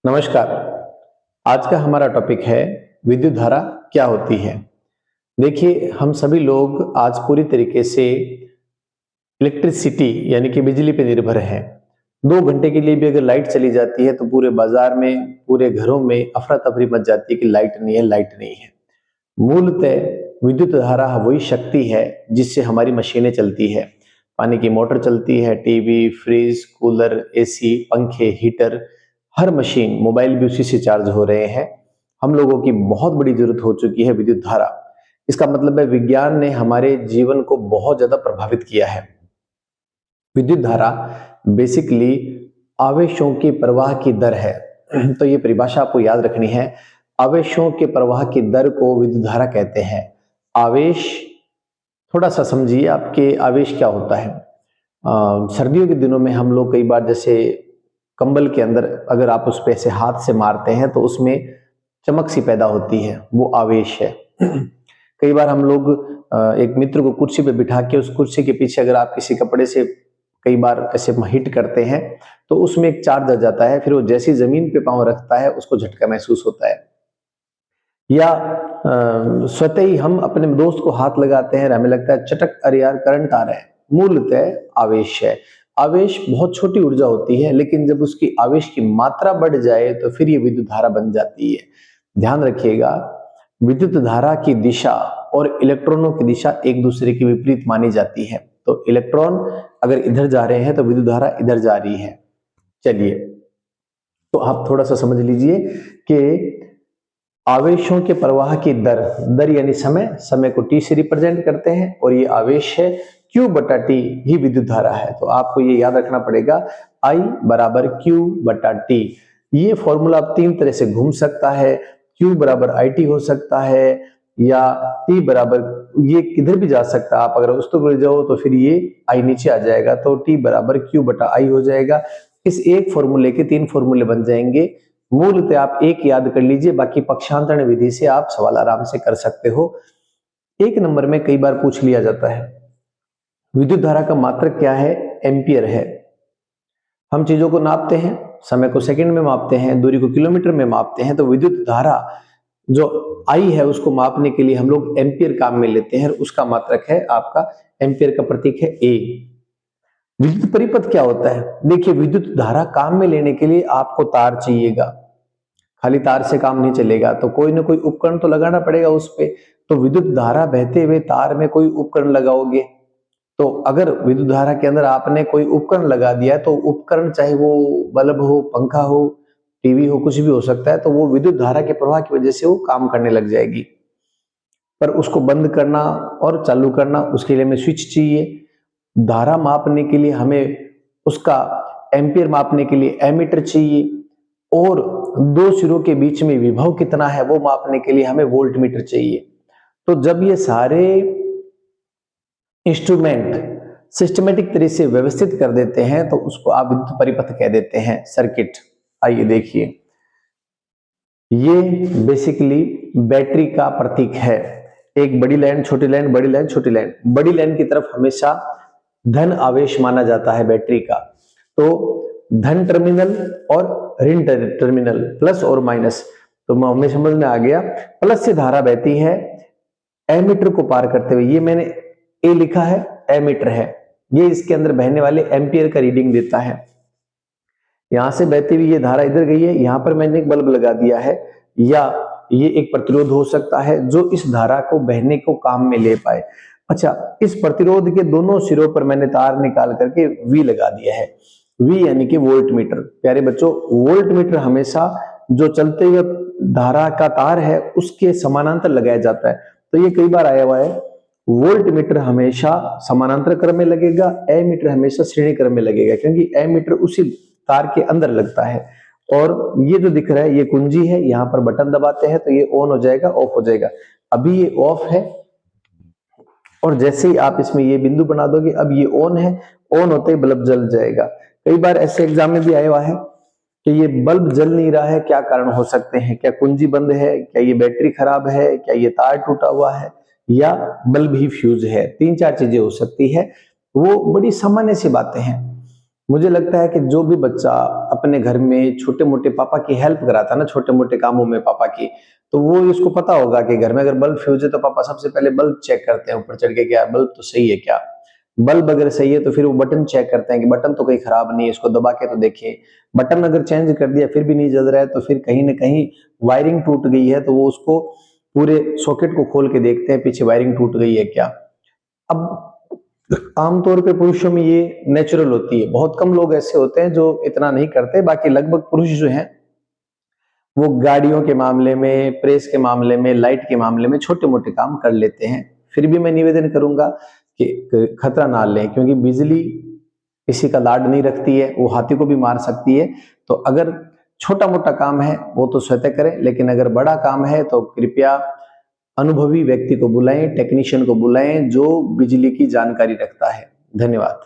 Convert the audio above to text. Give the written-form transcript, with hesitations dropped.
नमस्कार। आज का हमारा टॉपिक है विद्युत धारा क्या होती है। देखिए, हम सभी लोग आज पूरी तरीके से इलेक्ट्रिसिटी यानी कि बिजली पे निर्भर हैं। 2 घंटे के लिए भी अगर लाइट चली जाती है तो पूरे बाजार में, पूरे घरों में अफरा तफरी मच जाती है कि लाइट नहीं है, लाइट नहीं है। मूलतः विद्युत धारा वही शक्ति है जिससे हमारी मशीनें चलती है। पानी की मोटर चलती है, टीवी, फ्रिज, कूलर, एसी, पंखे, हीटर, हर मशीन, मोबाइल भी उसी से चार्ज हो रहे हैं। हम लोगों की बहुत बड़ी जरूरत हो चुकी है विद्युत धारा। इसका मतलब है विज्ञान ने हमारे जीवन को बहुत ज्यादा प्रभावित किया है। विद्युत धारा बेसिकली आवेशों के प्रवाह की दर है। तो ये परिभाषा आपको याद रखनी है। आवेशों के प्रवाह की दर को विद्युत धारा कहते हैं। आवेश, थोड़ा सा समझिए आपके आवेश क्या होता है। सर्दियों के दिनों में हम लोग कई बार जैसे कंबल के अंदर अगर आप उस पे ऐसे हाथ से मारते हैं तो उसमें चमक सी पैदा होती है, वो आवेश है। कई बार हम लोग एक मित्र को कुर्सी पे बिठा के उस कुर्सी के पीछे अगर आप किसी कपड़े से कई बार ऐसे हिट करते हैं तो उसमें एक चार्ज आ जाता है, फिर वो जैसी जमीन पे पांव रखता है उसको झटका महसूस होता है। या स्वतः ही हम अपने दोस्त को हाथ लगाते हैं, हमें लगता है चटक, अरे यार करंट आ रहा है। मूलतः आवेश है। आवेश बहुत छोटी ऊर्जा होती है, लेकिन जब उसकी आवेश की मात्रा बढ़ जाए तो फिर ये विद्युत धारा बन जाती है। ध्यान रखिएगा, विद्युत धारा की दिशा और इलेक्ट्रॉनों की दिशा एक दूसरे के विपरीत मानी जाती है। तो इलेक्ट्रॉन अगर इधर जा रहे हैं तो विद्युत धारा इधर जा रही है। चलिए, तो आप थोड़ा सा समझ लीजिए कि आवेशों के प्रवाह की दर, दर यानी समय, समय को टी से रिप्रेजेंट करते हैं और ये आवेश है, Q बटा टी ही विद्युत धारा है। तो आपको ये याद रखना पड़ेगा, I बराबर Q बटा टी। ये फॉर्मूला आप 3 तरह से घूम सकता है। Q बराबर IT हो सकता है, या T बराबर, ये किधर भी जा सकता है। आप अगर उस तो जाओ तो फिर ये I नीचे आ जाएगा, तो T बराबर Q बटा I हो जाएगा। इस एक फॉर्मूले के 3 फॉर्मूले बन जाएंगे। मूलतः आप एक याद कर लीजिए, बाकी पक्षांतरण विधि से आप सवाल आराम से कर सकते हो। 1 नंबर में कई बार पूछ लिया जाता है, विद्युत धारा का मात्रक क्या है? एम्पियर है। हम चीजों को नापते हैं, समय को सेकंड में मापते हैं, दूरी को किलोमीटर में मापते हैं। तो विद्युत धारा जो आई है उसको मापने के लिए हम लोग एम्पियर काम में लेते हैं, उसका मात्रक है आपका, एम्पियर का प्रतीक है ए। विद्युत परिपथ क्या होता है? देखिए, विद्युत धारा काम में लेने के लिए आपको तार चाहिएगा। खाली तार से काम नहीं चलेगा, तो कोई ना कोई उपकरण तो लगाना पड़ेगा उस पे। तो विद्युत धारा बहते हुए तार में कोई उपकरण लगाओगे, तो अगर विद्युत धारा के अंदर आपने कोई उपकरण लगा दिया है तो उपकरण चाहे वो बल्ब हो, पंखा हो, टीवी हो, कुछ भी हो सकता है, तो वो विद्युत धारा के प्रवाह की वजह से वो काम करने लग जाएगी। पर उसको बंद करना और चालू करना, उसके लिए हमें स्विच चाहिए। धारा मापने के लिए हमें उसका एम्पियर मापने के लिए एमीटर चाहिए, और 2 सिरों के बीच में विभव कितना है वो मापने के लिए हमें वोल्टमीटर चाहिए। तो जब ये सारे इंस्ट्रूमेंट सिस्टमेटिक तरह से व्यवस्थित कर देते हैं तो उसको आप विद्युत परिपथ कह देते हैं, सर्किट। आइए देखिए, ये बेसिकली बैटरी का प्रतीक है। एक बड़ी लाइन, छोटी लाइन, बड़ी लाइन, छोटी लाइन। बड़ी लाइन की तरफ हमेशा धन आवेश माना जाता है बैटरी का। तो धन टर्मिनल और ऋण टर्मिनल, प्लस और माइनस, तो हमें समझ में आ गया। प्लस से धारा बहती है एमीटर को पार करते हुए, ये मैंने ए लिखा है, एमीटर है, ये इसके अंदर बहने वाले एम्पियर का रीडिंग देता है। यहां से बहती हुई ये धारा इधर गई है, यहां पर मैंने एक बल्ब लगा दिया है, या ये एक प्रतिरोध हो सकता है जो इस धारा को बहने को काम में ले पाए। अच्छा, इस प्रतिरोध के दोनों सिरों पर मैंने तार निकाल करके वी लगा दिया है। वी यानी कि वोल्ट मीटर। प्यारे बच्चों, वोल्ट मीटर हमेशा जो चलते हुए धारा का तार है उसके समानांतर लगाया जाता है। तो ये कई बार आया हुआ है, वोल्ट मीटर हमेशा समानांतर क्रम में लगेगा, ए मीटर हमेशा श्रेणी क्रम में लगेगा, क्योंकि ए मीटर उसी तार के अंदर लगता है। और ये जो दिख रहा है ये कुंजी है, यहाँ पर बटन दबाते हैं तो ये ऑन हो जाएगा, ऑफ हो जाएगा। अभी ये ऑफ है, और जैसे ही आप इसमें ये बिंदु बना दोगे अब ये ऑन है, ऑन होते ही बल्ब जल जाएगा। कई बार ऐसे एग्जाम में भी आया हुआ है कि ये बल्ब जल नहीं रहा है, क्या कारण हो सकते हैं? क्या कुंजी बंद है, क्या ये बैटरी खराब है, क्या ये तार टूटा हुआ है, या बल्ब ही फ्यूज है? 3-4 चीजें हो सकती है, वो बड़ी सामान्य सी बातें हैं। मुझे लगता है कि जो भी बच्चा अपने घर में छोटे मोटे पापा की हेल्प कराता है ना, छोटे मोटे कामों में पापा की, तो वो इसको पता होगा कि घर में अगर बल्ब फ्यूज है तो पापा सबसे पहले बल्ब चेक करते हैं ऊपर चढ़ के, क्या बल्ब तो सही है क्या। बल्ब अगर सही है तो फिर वो बटन चेक करते हैं कि बटन तो कहीं खराब नहीं है, इसको दबा के तो देखें। बटन अगर चेंज कर दिया फिर भी नहीं जल रहा है तो फिर कहीं ना कहीं वायरिंग टूट गई है, तो वो उसको पूरे सॉकेट को खोल के देखते हैं पीछे वायरिंग टूट गई है क्या। अब आमतौर पे पुरुषों में ये नेचुरल होती है, बहुत कम लोग ऐसे होते हैं जो इतना नहीं करते, बाकी लगभग पुरुष जो हैं वो गाड़ियों के मामले में, प्रेस के मामले में, लाइट के मामले में छोटे मोटे काम कर लेते हैं। फिर भी मैं निवेदन करूंगा कि खतरा ना लें, क्योंकि बिजली किसी का लाड नहीं रखती है, वो हाथी को भी मार सकती है। तो अगर छोटा मोटा काम है वो तो स्वतः करें, लेकिन अगर बड़ा काम है तो कृपया अनुभवी व्यक्ति को बुलाएं, टेक्नीशियन को बुलाएं जो बिजली की जानकारी रखता है। धन्यवाद।